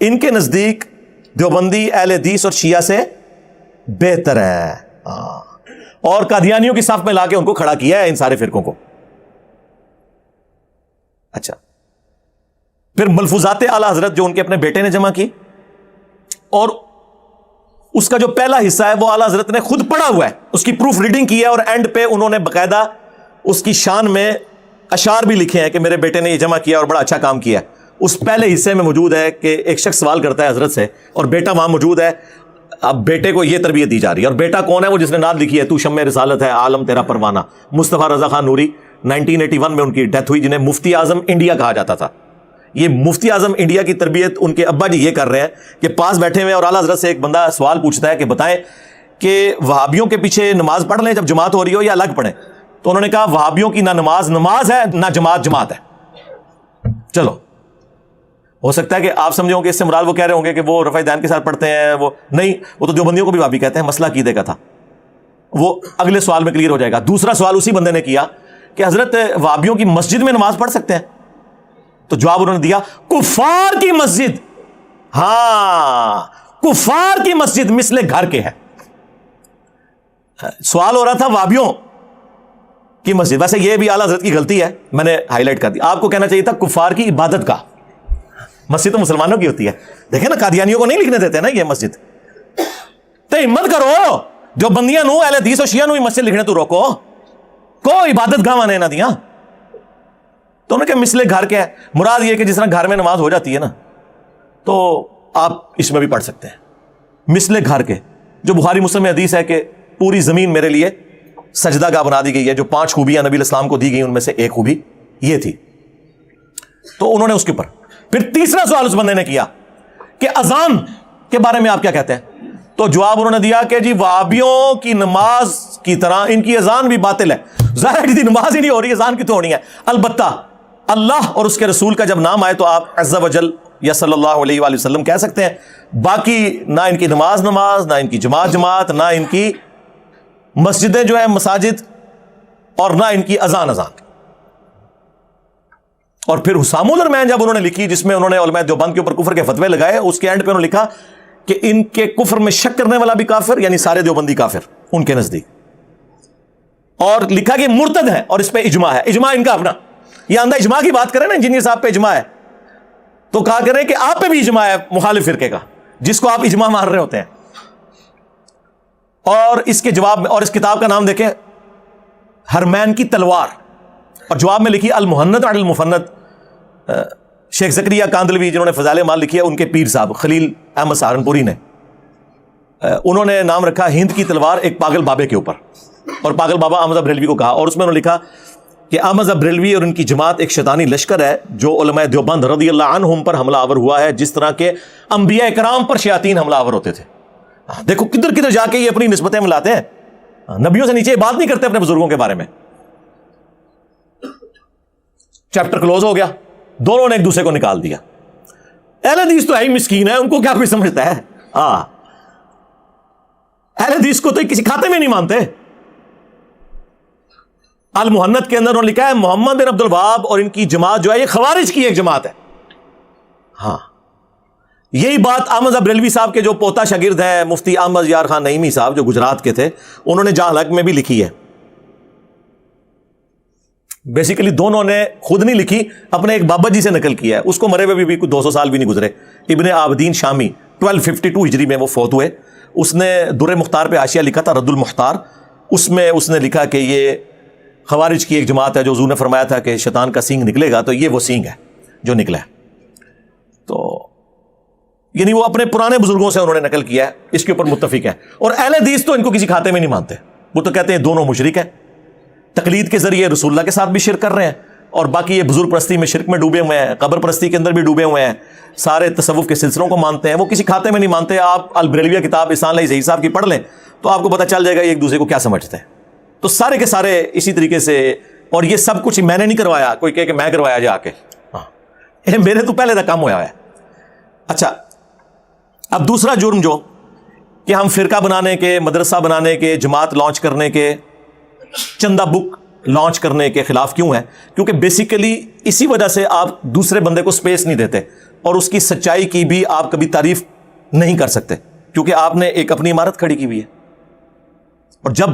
ان کے نزدیک دیوبندی اہل حدیث اور شیعہ سے بہتر ہے. اور قادیانیوں کی صف میں لا کے ان کو کھڑا کیا ہے ان سارے فرقوں کو. اچھا, پھر ملفوظات اعلی حضرت جو ان کے اپنے بیٹے نے جمع کی, اور اس کا جو پہلا حصہ ہے وہ اعلی حضرت نے خود پڑھا ہوا ہے, اس کی پروف ریڈنگ کی ہے, اور اینڈ پہ انہوں نے باقاعدہ اس کی شان میں اشعار بھی لکھے ہیں کہ میرے بیٹے نے یہ جمع کیا اور بڑا اچھا کام کیا. اس پہلے حصے میں موجود ہے کہ ایک شخص سوال کرتا ہے حضرت سے, اور بیٹا وہاں موجود ہے. اب بیٹے کو یہ تربیت دی جا رہی ہے, اور بیٹا کون ہے؟ وہ جس نے نعت لکھی ہے تو شمع رسالت ہے عالم تیرا پروانہ, مصطفیٰ رضا خان نوری. 1981 میں ان کی ڈیتھ ہوئی, جنہیں مفتی اعظم انڈیا کہا جاتا تھا. یہ مفتی اعظم انڈیا کی تربیت ان کے ابا جی یہ کر رہے ہیں کہ پاس بیٹھے ہوئے, اور اعلیٰ حضرت سے ایک بندہ سوال پوچھتا ہے کہ بتائیں کہ وہابیوں کے پیچھے نماز پڑھ لیں جب جماعت ہو رہی ہو یا الگ پڑھیں؟ تو انہوں نے کہا وہابیوں کی نہ نماز نماز ہے, نہ جماعت جماعت ہے. چلو, ہو سکتا ہے کہ آپ سمجھے ہوں کہ اس سے مراد وہ کہہ رہے ہوں گے کہ وہ رفع دین کے ساتھ پڑھتے ہیں. وہ نہیں, وہ تو دیوبندیوں کو بھی وہابی کہتے ہیں, مسئلہ عقیدے کا تھا. وہ اگلے سوال میں کلیئر ہو جائے گا. دوسرا سوال اسی بندے نے کیا کہ حضرت وہابیوں کی مسجد میں نماز پڑھ سکتے ہیں؟ تو جواب انہوں نے دیا کفار کی مسجد, ہاں کفار کی مسجد مثل گھر کے ہے. سوال ہو رہا تھا وہابیوں کی مسجد. ویسے یہ بھی اعلیٰ حضرت کی غلطی ہے, میں نے ہائی لائٹ کر دی. آپ کو کہنا چاہیے تھا کفار کی عبادت کا. مسجد تو مسلمانوں کی ہوتی ہے. دیکھیں نا, قادیانیوں کو نہیں لکھنے دیتے نا یہ مسجد. تو ہمت کرو, جو بندیاں نو اہل حدیث اور شیعہ نو مسجد لکھنے تو روکو, کو عبادت گاہ نے نہ دیا. تو انہوں نے کہا مثل گھر کے ہے, مراد یہ کہ جس طرح گھر میں نماز ہو جاتی ہے نا, تو آپ اس میں بھی پڑھ سکتے ہیں مثل گھر کے. جو بخاری مسلم میں حدیث ہے کہ پوری زمین میرے لیے سجدہ گاہ بنا دی گئی ہے. جو 5 خوبیاں نبی علیہ السلام کو دی گئی ان میں سے ایک خوبی یہ تھی. تو انہوں نے اس کے اوپر پھر تیسرا سوال اس بندے نے کیا کہ اذان کے بارے میں آپ کیا کہتے ہیں؟ تو جواب انہوں نے دیا کہ جی وہابیوں کی نماز کی طرح ان کی اذان بھی باطل ہے. ظاہر ہے نماز ہی نہیں ہو رہی, اذان کی تو ہونی ہے. البتہ اللہ اور اس کے رسول کا جب نام آئے تو آپ عز و جل یا صلی اللہ علیہ وآلہ وسلم کہہ سکتے ہیں. باقی نہ ان کی نماز نماز, نہ ان کی جماعت جماعت, نہ ان کی مسجدیں جو ہیں مساجد, اور نہ ان کی اذان اذان. اور پھر حسام الرحمن جب انہوں نے لکھی, جس میں انہوں نے علماء دیوبند کے اوپر کفر کے فتوے لگائے, اس کے اینڈ پہ انہوں نے لکھا کہ ان کے کفر میں شک کرنے والا بھی کافر, یعنی سارے دیوبندی کافر ان کے نزدیک. اور لکھا کہ مرتد ہے, اور اس پہ اجماع ہے. اجماع ان کا اپنا, یہ اندھا اجماع کی بات کریں نا, انجینئر صاحب پہ اجماع ہے, تو کہا کریں کہ آپ پہ بھی اجماع ہے مخالف فرقے کا, جس کو آپ اجماع مان رہے ہوتے ہیں. اور اس کے جواب میں, اور اس کتاب کا نام دیکھیں ہرمین کی تلوار, اور جواب میں لکھی المحنت علی المفند. شیخ زکریا کاندلوی جنہوں نے فضائل مال لکھی ہے, ان کے پیر صاحب خلیل احمد سہارنپوری نے, انہوں نے نام رکھا ہند کی تلوار ایک پاگل بابے کے اوپر, اور پاگل بابا احمد بریلوی کو کہا. اور اس میں انہوں نے لکھا کہ احمد بریلوی اور ان کی جماعت ایک شیطانی لشکر ہے جو علماء دیوبند رضی اللہ عنہم پر حملہ آور ہوا ہے, جس طرح کے انبیاء کرام پر شیاطین حملہ آور ہوتے تھے. دیکھو کدھر کدھر جا کے یہ اپنی نسبتیں ملاتے ہیں, نبیوں سے نیچے بات نہیں کرتے اپنے بزرگوں کے بارے میں. چیپٹر کلوز ہو گیا, دونوں نے ایک دوسرے کو نکال دیا. اہل حدیث تو ہے ہی مسکین ہے, ان کو کیا کوئی سمجھتا ہے. اہل حدیث کو تو کسی کھاتے میں نہیں مانتے. المحنت کے اندر انہوں نے لکھا ہے محمد بن عبد الوہاب اور ان کی جماعت جو ہے یہ خوارج کی ایک جماعت ہے. ہاں, یہی بات احمد بریلوی صاحب کے جو پوتا شاگرد ہیں مفتی احمد یار خان نعیمی صاحب جو گجرات کے تھے, انہوں نے جہاں حلق میں بھی لکھی ہے. بیسیکلی دونوں نے خود نہیں لکھی, اپنے ایک بابا جی سے نقل کیا ہے. اس کو مرے ہوئے بھی 200 سال بھی نہیں گزرے. ابن عابدین شامی 1252 ہجری میں وہ فوت ہوئے. اس نے در مختار پہ حاشیہ لکھا تھا, رد المختار. اس میں اس نے لکھا کہ یہ خوارج کی ایک جماعت ہے جو حضور نے فرمایا تھا کہ شیطان کا سینگ نکلے گا, تو یہ وہ سینگ ہے جو نکلا ہے. تو یعنی وہ اپنے پرانے بزرگوں سے انہوں نے نقل کیا ہے, اس کے اوپر متفق ہے. اور اہل حدیث تو ان کو کسی کھاتے میں نہیں مانتے, وہ تو کہتے ہیں دونوں مشرک ہیں. تقلید کے ذریعے رسول اللہ کے ساتھ بھی شرک کر رہے ہیں, اور باقی یہ بزرگ پرستی میں شرک میں ڈوبے ہوئے ہیں, قبر پرستی کے اندر بھی ڈوبے ہوئے ہیں, سارے تصوف کے سلسلوں کو مانتے ہیں, وہ کسی کھاتے میں نہیں مانتے. آپ البریلویہ کتاب احسان علیہ ظہیر صاحب کی پڑھ لیں تو آپ کو پتہ چل جائے گا یہ ایک دوسرے کو کیا سمجھتے ہیں. تو سارے کے سارے اسی طریقے سے, اور یہ سب کچھ میں نے نہیں کروایا, کوئی کہے کہ میں کروایا جا کے, میرے تو پہلے تک کام ہوا ہے. اچھا, اب دوسرا جرم جو کہ ہم فرقہ بنانے کے, مدرسہ بنانے کے, جماعت لانچ کرنے کے, چندہ بک لانچ کرنے کے خلاف کیوں ہے؟ کیونکہ بیسیکلی اسی وجہ سے آپ دوسرے بندے کو سپیس نہیں دیتے. اور اس کی سچائی کی بھی آپ کبھی تعریف نہیں کر سکتے، کیونکہ آپ نے ایک اپنی عمارت کھڑی کی ہوئی ہے. اور جب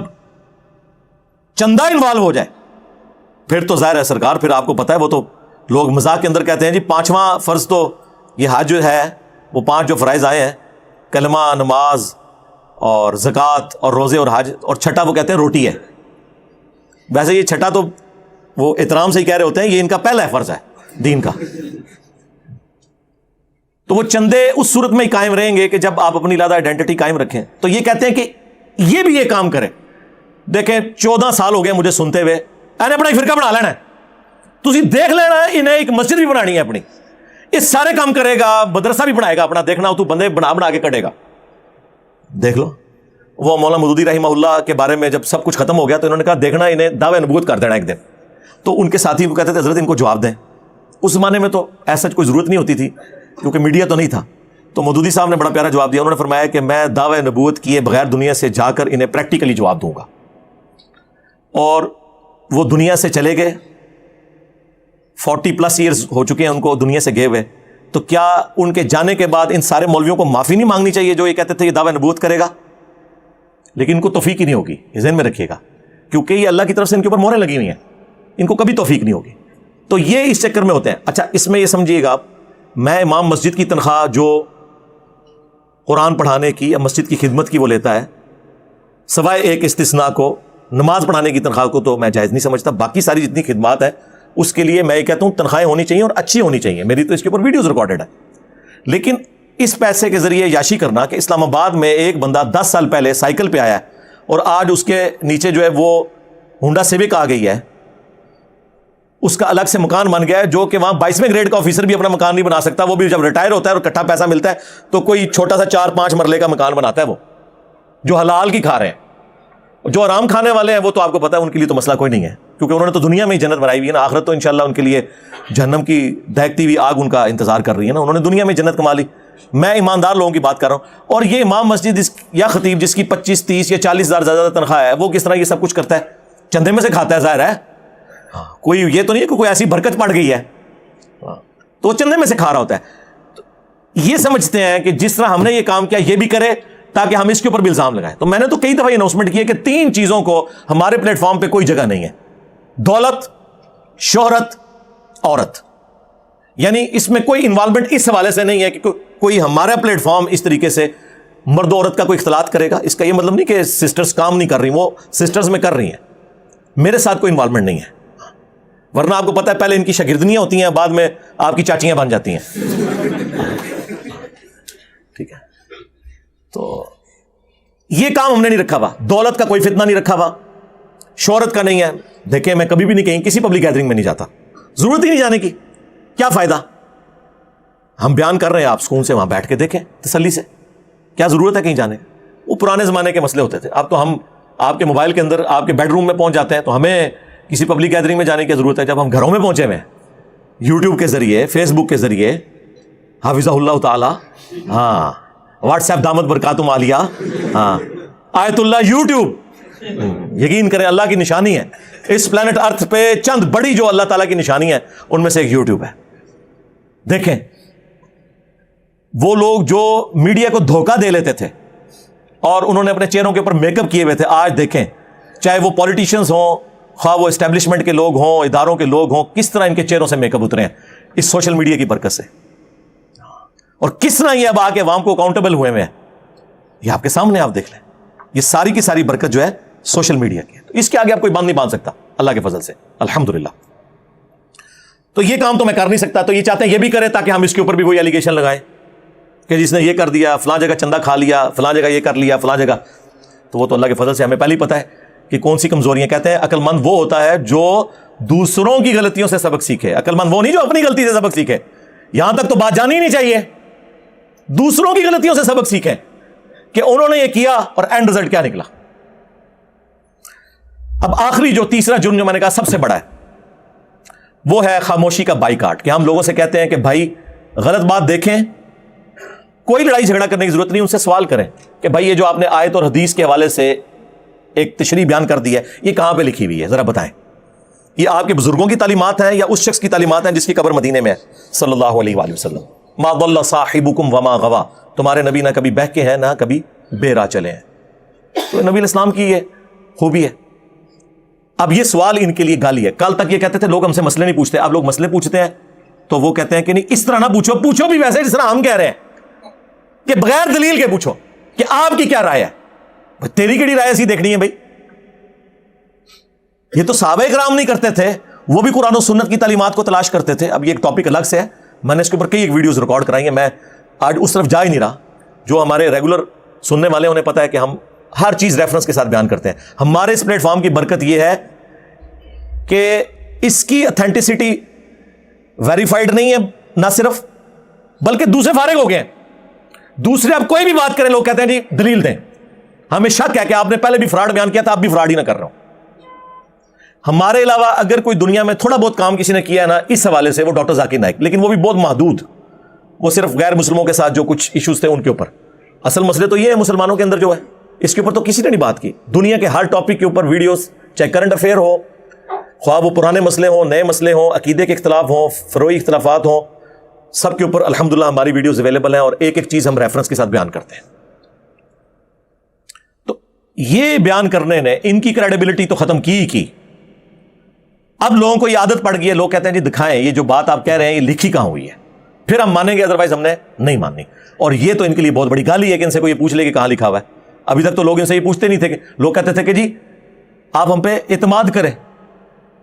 چندہ انوالو ہو جائے پھر تو ظاہر ہے سرکار، پھر آپ کو پتا ہے وہ تو لوگ مذاق کے اندر کہتے ہیں جی 5واں فرض تو یہ حج جو ہے، وہ 5 جو فرائض آئے ہیں، کلمہ، نماز اور زکوٰۃ اور روزے اور حج، اور چھٹا وہ کہتے ہیں روٹی ہے. ویسے یہ چھٹا تو وہ احترام سے ہی کہہ رہے ہوتے ہیں، یہ ان کا پہلا فرض ہے دین کا. تو وہ چندے اس صورت میں ہی قائم رہیں گے کہ جب آپ اپنی علیحدہ آئیڈینٹی قائم رکھیں. تو یہ کہتے ہیں کہ یہ بھی یہ کام کرے. دیکھیں 14 سال ہو گئے مجھے سنتے ہوئے، انہیں اپنا ایک فرقہ بنا لینا ہے، تسی دیکھ لینا ہے، انہیں ایک مسجد بھی بنانی ہے اپنی، یہ سارے کام کرے گا، مدرسہ بھی بنائے گا اپنا، دیکھنا ہو تو بندے بنا کے کٹے گا. دیکھ لو وہ مولانا مودودی رحمہ اللہ کے بارے میں جب سب کچھ ختم ہو گیا تو انہوں نے کہا دیکھنا انہیں دعوی نبوت کر دینا ایک دن. تو ان کے ساتھی کو کہتے تھے حضرت ان کو جواب دیں. اس زمانے میں تو ایسا کوئی ضرورت نہیں ہوتی تھی کیونکہ میڈیا تو نہیں تھا. تو مودودی صاحب نے بڑا پیارا جواب دیا. انہوں نے فرمایا کہ میں دعوی نبوت کیے بغیر دنیا سے جا کر انہیں پریکٹیکلی جواب دوں گا. اور وہ دنیا سے چلے گئے، 40+ ایئرز ہو چکے ہیں ان کو دنیا سے گئے ہوئے. تو کیا ان کے جانے کے بعد ان سارے مولویوں کو معافی نہیں مانگنی چاہیے جو یہ کہتے تھے یہ دعوی نبوت کرے گا؟ لیکن ان کو توفیق ہی نہیں ہوگی، یہ ذہن میں رکھیے گا، کیونکہ یہ اللہ کی طرف سے ان کے اوپر مہریں لگی ہوئی ہیں، ان کو کبھی توفیق نہیں ہوگی. تو یہ اس چکر میں ہوتے ہیں. اچھا اس میں یہ سمجھیے گا، میں امام مسجد کی تنخواہ جو قرآن پڑھانے کی یا مسجد کی خدمت کی وہ لیتا ہے، سوائے ایک استثناء کو نماز پڑھانے کی تنخواہ کو تو میں جائز نہیں سمجھتا. باقی ساری جتنی خدمات ہیں اس کے لیے میں یہ کہتا ہوں تنخواہیں ہونی چاہیے اور اچھی ہونی چاہیے. میری تو اس کے اوپر ویڈیوز ریکارڈڈ ہے. لیکن اس پیسے کے ذریعے یاشی کرنا کہ اسلام آباد میں ایک بندہ 10 سال پہلے سائیکل پہ آیا ہے اور آج اس کے نیچے جو ہے وہ ہونڈا سیوک آ گئی ہے، اس کا الگ سے مکان بن گیا ہے، جو کہ وہاں 22ویں گریڈ کا آفیسر بھی اپنا مکان نہیں بنا سکتا. وہ بھی جب ریٹائر ہوتا ہے اور اکٹھا پیسہ ملتا ہے تو کوئی چھوٹا سا 4-5 مرلے کا مکان بناتا ہے، وہ جو حلال کی کھا رہے ہیں. جو آرام کھانے والے ہیں وہ تو آپ کو پتا ہے ان کے لیے تو مسئلہ کوئی نہیں ہے، کیونکہ انہوں نے تو دنیا میں ہی جنت بنائی ہوئی ہے نا. آخرت تو انشاءاللہ ان کے لیے جہنم کی دہکتی ہوئی آگ ان کا انتظار کر رہی ہے نا. انہوں نے دنیا میں جنت کما لی. میں ایماندار لوگوں کی بات کر رہا ہوں. اور یہ امام مسجد یا خطیب جس کی 25-30 یا 40 ہزار زیادہ تنخواہ ہے، وہ کس طرح یہ سب کچھ کرتا ہے؟ چندے میں سے کھاتا ہے ظاہر ہے. کوئی یہ تو نہیں ہے کہ کوئی ایسی برکت پڑ گئی ہے، تو وہ چندے میں سے کھا رہا ہوتا ہے. یہ سمجھتے ہیں کہ جس طرح ہم نے یہ کام کیا یہ بھی کرے تاکہ ہم اس کے اوپر بھی الزام لگائیں. تو میں نے تو کئی دفعہ یہ اناؤنسمنٹ کی ہے کہ 3 چیزوں کو ہمارے پلیٹ فارم پہ کوئی جگہ نہیں ہے: دولت، شہرت، عورت. یعنی اس میں کوئی انوالومنٹ اس حوالے سے نہیں ہے کہ کوئی ہمارا پلیٹ فارم اس طریقے سے مرد و عورت کا کوئی اختلاط کرے گا. اس کا یہ مطلب نہیں کہ سسٹرز کام نہیں کر رہی، وہ سسٹرز میں کر رہی ہیں، میرے ساتھ کوئی انوالومنٹ نہیں ہے. ورنہ آپ کو پتا ہے پہلے ان کی شاگردنیاں ہوتی ہیں، بعد میں آپ کی چاچیاں بن جاتی ہیں. ٹھیک ہے، تو یہ کام ہم نے نہیں رکھا ہوا. دولت کا کوئی فتنہ نہیں رکھا ہوا، شہرت کا نہیں ہے. دیکھیں میں کبھی بھی نہیں کہیں کسی پبلک گیدرنگ میں نہیں جاتا، ضرورت ہی نہیں جانے کی. کیا فائدہ؟ ہم بیان کر رہے ہیں، آپ سکون سے وہاں بیٹھ کے دیکھیں تسلی سے. کیا ضرورت ہے کہیں جانے؟ وہ پرانے زمانے کے مسئلے ہوتے تھے. اب تو ہم آپ کے موبائل کے اندر آپ کے بیڈ روم میں پہنچ جاتے ہیں، تو ہمیں کسی پبلک گیدرنگ میں جانے کی ضرورت ہے. جب ہم گھروں میں پہنچے ہوئے ہیں، یوٹیوب کے ذریعے، فیس بک کے ذریعے، حافظہ اللہ تعالی، ہاں، واٹس ایپ دامت برکاتہم عالیہ، ہاں، آیت اللہ یوٹیوب. یقین کریں اللہ کی نشانی ہے اس پلانٹ ارتھ پہ. چند بڑی جو اللہ تعالیٰ کی نشانی ہے ان میں سے ایک یوٹیوب ہے. دیکھیں وہ لوگ جو میڈیا کو دھوکہ دے لیتے تھے اور انہوں نے اپنے چہروں کے اوپر میک اپ کیے ہوئے تھے، آج دیکھیں چاہے وہ پولیٹیشنز ہوں، خواہ وہ اسٹیبلشمنٹ کے لوگ ہوں، اداروں کے لوگ ہوں، کس طرح ان کے چہروں سے میک اپ اترے ہیں اس سوشل میڈیا کی برکت سے. اور کس طرح یہ اب آ کے عوام کو اکاؤنٹیبل ہوئے ہوئے ہیں، یہ آپ کے سامنے آپ دیکھ لیں. یہ ساری کی ساری برکت جو ہے سوشل میڈیا کی ہے. اس کے آگے آپ کوئی بند نہیں باندھ سکتا اللہ کے فضل سے، الحمدللہ. تو یہ کام تو میں کر نہیں سکتا. تو یہ چاہتے ہیں یہ بھی کرے تاکہ ہم اس کے اوپر بھی وہی ایلیگیشن لگائیں کہ جس نے یہ کر دیا، فلاں جگہ چندہ کھا لیا، فلاں جگہ یہ کر لیا، فلاں جگہ. تو وہ تو اللہ کے فضل سے ہمیں پہلے ہی پتہ ہے کہ کون سی کمزوریاں. کہتے ہیں عقل مند وہ ہوتا ہے جو دوسروں کی غلطیوں سے سبق سیکھے. عقل مند وہ نہیں جو اپنی غلطی سے سبق سیکھے. یہاں تک تو بات جانی ہی نہیں چاہیے. دوسروں کی غلطیوں سے سبق سیکھیں کہ انہوں نے یہ کیا اور اینڈ رزلٹ کیا نکلا. اب آخری جو تیسرا جرم جو میں نے کہا سب سے بڑا ہے وہ ہے خاموشی کا بائیکاٹ. کہ ہم لوگوں سے کہتے ہیں کہ بھائی غلط بات دیکھیں، کوئی لڑائی جھگڑا کرنے کی ضرورت نہیں، ان سے سوال کریں کہ بھائی یہ جو آپ نے آیت اور حدیث کے حوالے سے ایک تشریح بیان کر دی ہے یہ کہاں پہ لکھی ہوئی ہے، ذرا بتائیں. یہ آپ کے بزرگوں کی تعلیمات ہیں یا اس شخص کی تعلیمات ہیں جس کی قبر مدینے میں ہے صلی اللہ علیہ وآلہ وسلم. ما ضل صاحبکم وما غوا, تمہارے نبی نہ کبھی بہکے ہیں نہ کبھی بے راہ چلے ہیں. تو نبی الاسلام کی یہ خوبی ہے. اب یہ سوال ان کے لیے گالی ہے. کل تک یہ کہتے تھے لوگ ہم سے مسئلے نہیں پوچھتے, اب لوگ مسئلے پوچھتے ہیں تو وہ کہتے ہیں کہ نہیں اس طرح نہ پوچھو, پوچھو بھی ویسے جس طرح ہم کہہ رہے ہیں کہ بغیر دلیل کے پوچھو کہ آپ کی کیا رائے ہے. تیری کیڑی رائے ایسی دیکھنی ہے بھائی؟ یہ تو صحابہ کرام نہیں کرتے تھے, وہ بھی قرآن و سنت کی تعلیمات کو تلاش کرتے تھے. اب یہ ایک ٹاپک الگ سے ہے, میں نے اس کے اوپر کئی ایک ویڈیوز ریکارڈ کرائی ہیں, میں آج اس طرف جا ہی نہیں رہا. جو ہمارے ریگولر سننے والے انہیں پتا ہے کہ ہم ہر چیز ریفرنس کے ساتھ بیان کرتے ہیں. ہمارے اس پلیٹ فارم کی برکت یہ ہے کہ اس کی اتھینٹسٹی ویریفائڈ نہیں ہے نہ صرف, بلکہ دوسرے فارغ ہو گئے ہیں. دوسرے اب کوئی بھی بات کریں لوگ کہتے ہیں جی دلیل دیں. ہمیں شک ہے کہ آپ نے پہلے بھی فراڈ بیان کیا تھا, آپ بھی فراڈ ہی نہ کر رہے ہو. ہمارے علاوہ اگر کوئی دنیا میں تھوڑا بہت کام کسی نے کیا ہے نا اس حوالے سے, وہ ڈاکٹر ذاکر نائک, لیکن وہ بھی بہت محدود. وہ صرف غیر مسلموں کے ساتھ جو کچھ ایشوز تھے ان کے اوپر. اصل مسئلے تو یہ ہے مسلمانوں کے اندر جو ہے, اس کے اوپر تو کسی نے نہیں بات کی. دنیا کے ہر ٹاپک کے اوپر ویڈیوز, چاہے کرنٹ افیئر ہو, خواہ وہ پرانے مسئلے ہوں, نئے مسئلے ہوں, عقیدے کے اختلاف ہوں, فروعی اختلافات ہوں, سب کے اوپر الحمدللہ ہماری ویڈیوز اویلیبل ہیں, اور ایک ایک چیز ہم ریفرنس کے ساتھ بیان کرتے ہیں. تو یہ بیان کرنے نے ان کی کریڈیبلٹی تو ختم کی ہی کی. اب لوگوں کو یہ عادت پڑ گئی ہے, لوگ کہتے ہیں جی دکھائیں یہ جو بات آپ کہہ رہے ہیں یہ لکھی کہاں ہوئی ہے, پھر ہم مانیں گے, ادروائز ہم نے نہیں ماننی. اور یہ تو ان کے لیے بہت بڑی گالی ہے کہ ان سے کوئی یہ پوچھ لے کہ کہاں لکھا ہوا ہے. ابھی تک تو لوگ ان سے یہ پوچھتے نہیں تھے, کہ لوگ کہتے تھے کہ جی آپ ہم پہ اعتماد کریں,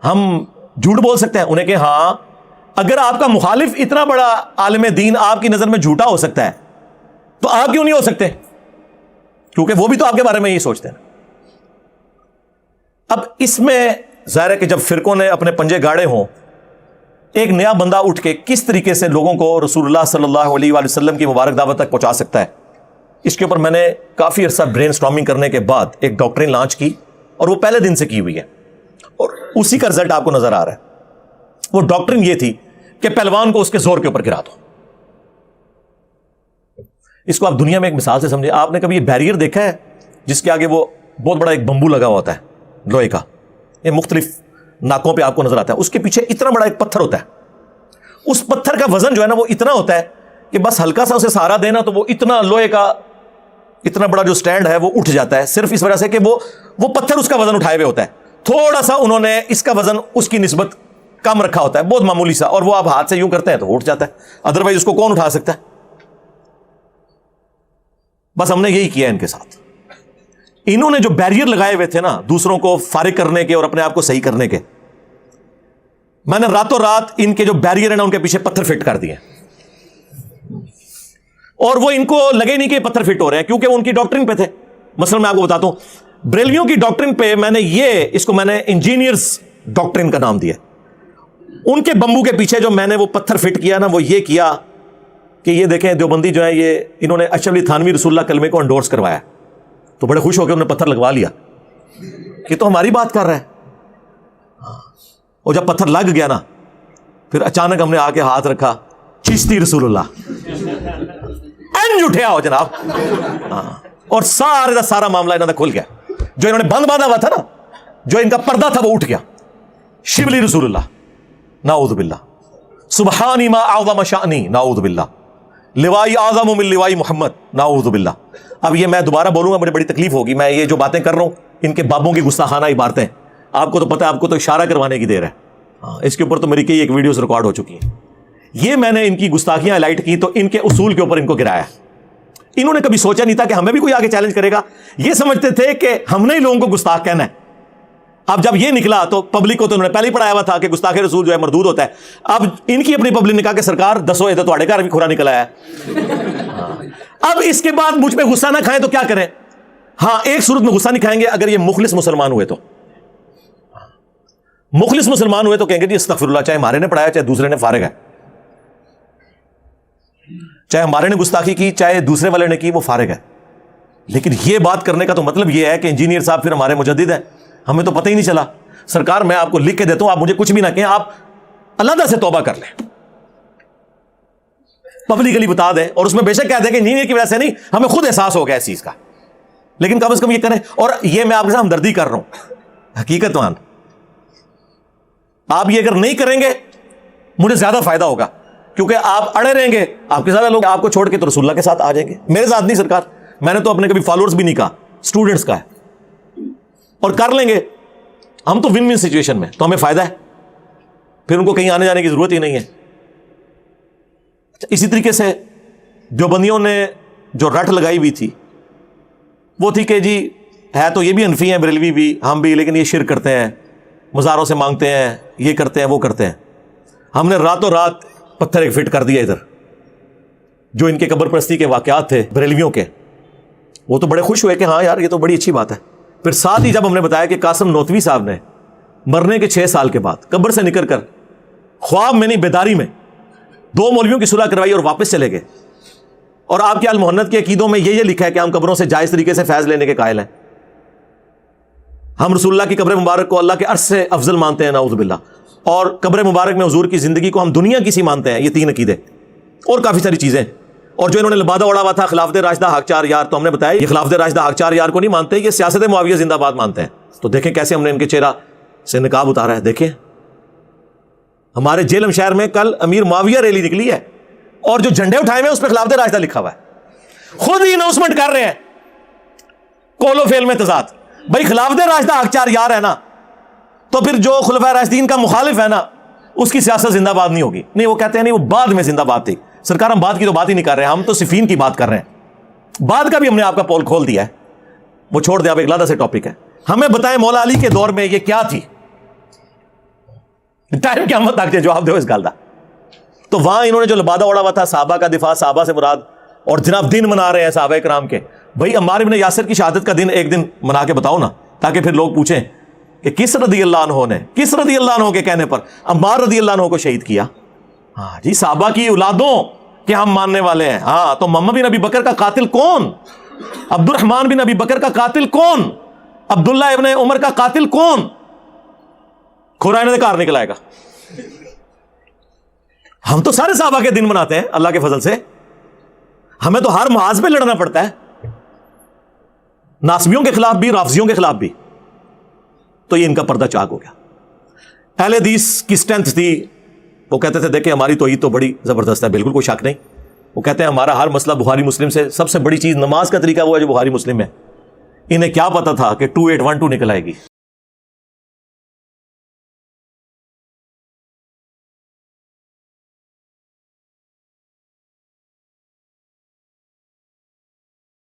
ہم جھوٹ بول سکتے ہیں. انہیں کہ ہاں اگر آپ کا مخالف اتنا بڑا عالم دین آپ کی نظر میں جھوٹا ہو سکتا ہے تو آپ کیوں نہیں ہو سکتے, کیونکہ وہ بھی تو آپ کے بارے میں یہی سوچتے ہیں. اب اس میں ظاہر ہے کہ جب فرقوں نے اپنے پنجے گاڑے ہوں, ایک نیا بندہ اٹھ کے کس طریقے سے لوگوں کو رسول اللہ صلی اللہ علیہ وآلہ وسلم کی مبارک دعوت تک پہنچا سکتا ہے, اس کے اوپر میں نے کافی عرصہ برین سٹارمنگ کرنے کے بعد ایک ڈاکٹرین لانچ کی, اور وہ پہلے دن سے کی ہوئی ہے, اور اسی کا رزلٹ آپ کو نظر آ رہا ہے. وہ ڈاکٹرین یہ تھی کہ پہلوان کو اس کے زور کے اوپر گرا دو. اس کو آپ دنیا میں ایک مثال سے سمجھیں. آپ نے کبھی یہ بیریئر دیکھا ہے جس کے آگے وہ بہت بڑا ایک بمبو لگا ہوتا ہے لوہے کا, یہ مختلف ناکوں پہ آپ کو نظر آتا ہے, اس کے پیچھے اتنا بڑا ایک پتھر ہوتا ہے. اس پتھر کا وزن جو ہے نا وہ اتنا ہوتا ہے کہ بس ہلکا سا اسے سہارا دینا تو وہ اتنا لوہے کا اتنا بڑا جو سٹینڈ ہے وہ اٹھ جاتا ہے, صرف اس وجہ سے کہ وہ پتھر اس کا وزن اٹھائے ہوئے ہوتا ہے. تھوڑا سا انہوں نے اس کا وزن اس کی نسبت کم رکھا ہوتا ہے, بہت معمولی سا, اور وہ آپ ہاتھ سے یوں کرتے ہیں تو وہ اٹھ جاتا ہے, ادروائز اس کو کون اٹھا سکتا ہے. بس ہم نے یہی کیا ان کے ساتھ. انہوں نے جو بیریئر لگائے ہوئے تھے نا دوسروں کو فارغ کرنے کے اور اپنے آپ کو صحیح کرنے کے, میں نے راتوں رات ان کے جو بیریئر ہیں نا ان کے پیچھے پتھر فٹ کر دیے, اور وہ ان کو لگے نہیں کہ پتھر فٹ ہو رہے ہیں, کیونکہ وہ ان کی ڈاکٹرین پہ تھے. مثلا میں آپ کو بتاتا ہوں, بریلویوں کی ڈاکٹرین پہ میں نے اس کو میں نے انجینئرز ڈاکٹرین کا نام دیا. ان کے بمبو کے پیچھے جو میں نے وہ پتھر فٹ کیا نا, وہ یہ کیا کہ یہ دیکھیں دیوبندی جو ہے یہ انہوں نے اشرف علی تھانوی رسول اللہ کلمے کو انڈورس کروایا, تو بڑے خوش ہو کے انہوں نے پتھر لگوا لیا کہ تو ہماری بات کر رہا ہے. اور جب پتھر لگ گیا نا پھر اچانک ہم نے آ کے ہاتھ رکھا, چشتی رسول اللہ, انج اٹھیا ہو جناب, اور سارے کا سارا معاملہ انہوں نے کھل گیا. جو انہوں نے بند باندھا ہوا تھا نا, جو ان کا پردہ تھا وہ اٹھ گیا. شبلی رسول اللہ, نعوذ باللہ. سبحانی ما اعظم شأنی, نعوذ باللہ. لوائی اعظم من لوائی محمد, نعوذ باللہ. اب یہ میں دوبارہ بولوں گا, مجھے بڑی تکلیف ہوگی, میں یہ جو باتیں کر رہا ہوں ان کے بابوں کی گستاخانہ عبارتیں, آپ کو تو پتہ ہے, آپ کو تو اشارہ کروانے کی دیر ہے. اس کے اوپر تو میری کئی ایک ویڈیوز ریکارڈ ہو چکی ہیں. یہ میں نے ان کی گستاخیاں ہائی لائٹ کی تو ان کے اصول کے اوپر ان کو گرایا. انہوں نے کبھی سوچا نہیں تھا کہ ہمیں بھی کوئی آگے چیلنج کرے گا. یہ سمجھتے تھے کہ ہم نے ہی لوگوں کو گستاخ کہنا ہے. اب جب یہ نکلا تو پبلک کو تو انہوں نے پہلے ہی پڑھایا ہوا تھا کہ گستاخ رسول جو ہے مردود ہوتا ہے. اب ان کی اپنی پبلک نے کہا کہ سرکار دسو یہ تو تھوڑے گھر بھی کھورا نکل آیا ہے. اب اس کے بعد مجھ پہ غصہ نہ کھائیں تو کیا کریں. ہاں ایک صورت میں غصہ نہیں کھائیں گے, اگر یہ مخلص مسلمان ہوئے تو. مخلص مسلمان ہوئے تو کہیں گے جی استغفر اللہ, چاہے ہمارے نے پڑھایا چاہے دوسرے نے فارغ ہے, چاہے ہمارے نے گستاخی کی چاہے دوسرے والے نے کی, وہ فارغ ہے. لیکن یہ بات کرنے کا تو مطلب یہ ہے کہ انجینئر صاحب پھر ہمارے مجدد ہیں, ہمیں تو پتہ ہی نہیں چلا. سرکار میں آپ کو لکھ کے دیتا ہوں, آپ مجھے کچھ بھی نہ کہیں, آپ علیحدہ سے توبہ کر لیں, پبلکلی بتا دیں, اور اس میں بے شک کہہ دیں کہ انجینئر کی وجہ سے نہیں, ہمیں خود احساس ہو گیا اس چیز کا, لیکن کم از کم یہ کریں. اور یہ میں آپ کے ساتھ ہمدردی کر رہا ہوں, حقیقت مان, آپ یہ اگر نہیں کریں گے مجھے زیادہ فائدہ ہوگا, کیونکہ آپ اڑے رہیں گے آپ کے سارے لوگ آپ کو چھوڑ کے تو رسول اللہ کے ساتھ آ جائیں گے. میرے ساتھ نہیں سرکار, میں نے تو اپنے کبھی فالوورز بھی نہیں کہا, اسٹوڈنٹس کا ہے, اور کر لیں گے ہم تو ون ون سچویشن میں, تو ہمیں فائدہ ہے, پھر ان کو کہیں آنے جانے کی ضرورت ہی نہیں ہے. اسی طریقے سے دیوبندیوں نے جو رٹ لگائی ہوئی تھی وہ تھی کہ جی ہے تو یہ بھی حنفی ہیں, بریلوی بھی, ہم بھی, لیکن یہ شرک کرتے ہیں, مزاروں سے مانگتے ہیں, یہ کرتے ہیں, وہ کرتے ہیں. ہم نے راتوں رات پتھر ایک فٹ کر دیا ادھر. جو ان کے قبر پرستی کے واقعات تھے بریلویوں کے, وہ تو بڑے خوش ہوئے کہ ہاں یار یہ تو بڑی اچھی بات ہے. پھر ساتھ ہی جب ہم نے بتایا کہ قاسم نوتوی صاحب نے مرنے کے 6 سال کے بعد قبر سے نکل کر خواب میں نہیں بیداری میں 2 مولویوں کی صلح کروائی اور واپس چلے گئے, اور آپ کے المحنت کے عقیدوں میں یہ لکھا ہے کہ ہم قبروں سے جائز طریقے سے فیض لینے کے قائل ہیں, ہم رسول اللہ کی قبر مبارک کو اللہ کے عرش سے افضل مانتے ہیں نعوذ باللہ, اور قبر مبارک میں حضور کی زندگی کو ہم دنیا کی سی مانتے ہیں. یہ 3 عقیدے اور کافی ساری چیزیں, اور جو انہوں نے لبادہ اڑا ہوا تھا خلافت راشدہ حق 4 یار, تو ہم نے بتایا یہ خلافت راشدہ حق 4 یار کو نہیں مانتے, یہ سیاست معاویہ زندہ باد مانتے ہیں. تو دیکھیں کیسے ہم نے ان کے چہرہ سے نقاب اتارا ہے. دیکھیں ہمارے جیلم شہر میں کل امیر معاویہ ریلی نکلی ہے, اور جو جھنڈے اٹھائے ہوئے اس پہ خلافت راشدہ لکھا ہوا ہے. خود ہی اناؤنسمنٹ کر رہے ہیں کولو فیل میں تضاد. بھائی خلافت راشدہ حق 4 یار ہے نا, تو پھر جو خلفائے راشدین کا مخالف ہے نا اس کی سیاست زندہ باد نہیں ہوگی. نہیں, وہ کہتے ہیں نہیں وہ بعد میں زندہ باد تھی. سرکار ہم بعد کی تو بات ہی نہیں کر رہے ہیں, ہم تو صفین کی بات کر رہے ہیں. بعد کا بھی ہم نے آپ کا پول کھول دیا ہے, وہ چھوڑ دیں, اب ایک علیحدہ سے ٹاپک ہے. ہمیں بتائیں مولا علی کے دور میں یہ کیا تھی, ٹائم قیامت تک جواب دو اس گل کا. تو وہاں انہوں نے جو لبادہ اڑا ہوا تھا صحابہ کا دفاع, صحابہ سے مراد, اور جناب دن منا رہے ہیں صحابہ کرام کے. بھائی عمار بن یاسر کی شہادت کا دن ایک دن منا کے بتاؤ نا, تاکہ پھر لوگ پوچھیں کہ کس رضی اللہ عنہ نے, کس رضی اللہ عنہ کے کہنے پر عمار رضی اللہ عنہ کو شہید کیا. ہاں جی, صحابہ کی اولادوں کہ ہم ماننے والے ہیں. ہاں تو محمد بن ابی بکر کا قاتل کون, عبد الرحمن بن ابی بکر کا قاتل کون, عبداللہ ابن عمر کا قاتل کون, کھورائن سے کار نکل آئے گا. ہم تو سارے صحابہ کے دن مناتے ہیں اللہ کے فضل سے. ہمیں تو ہر محاذ پہ لڑنا پڑتا ہے, ناسبیوں کے خلاف بھی, رافضیوں کے خلاف بھی. تو یہ ان کا پردہ چاک ہو گیا. اہل حدیث کی اسٹرینتھ تھی, وہ کہتے تھے دیکھیں ہماری توحید تو بڑی زبردست ہے, بالکل کوئی شک نہیں. وہ کہتے ہیں ہمارا ہر مسئلہ بخاری مسلم سے, سب سے بڑی چیز نماز کا طریقہ وہ ہے جو بخاری مسلم ہے. انہیں کیا پتا تھا کہ 2812 نکل آئے گی.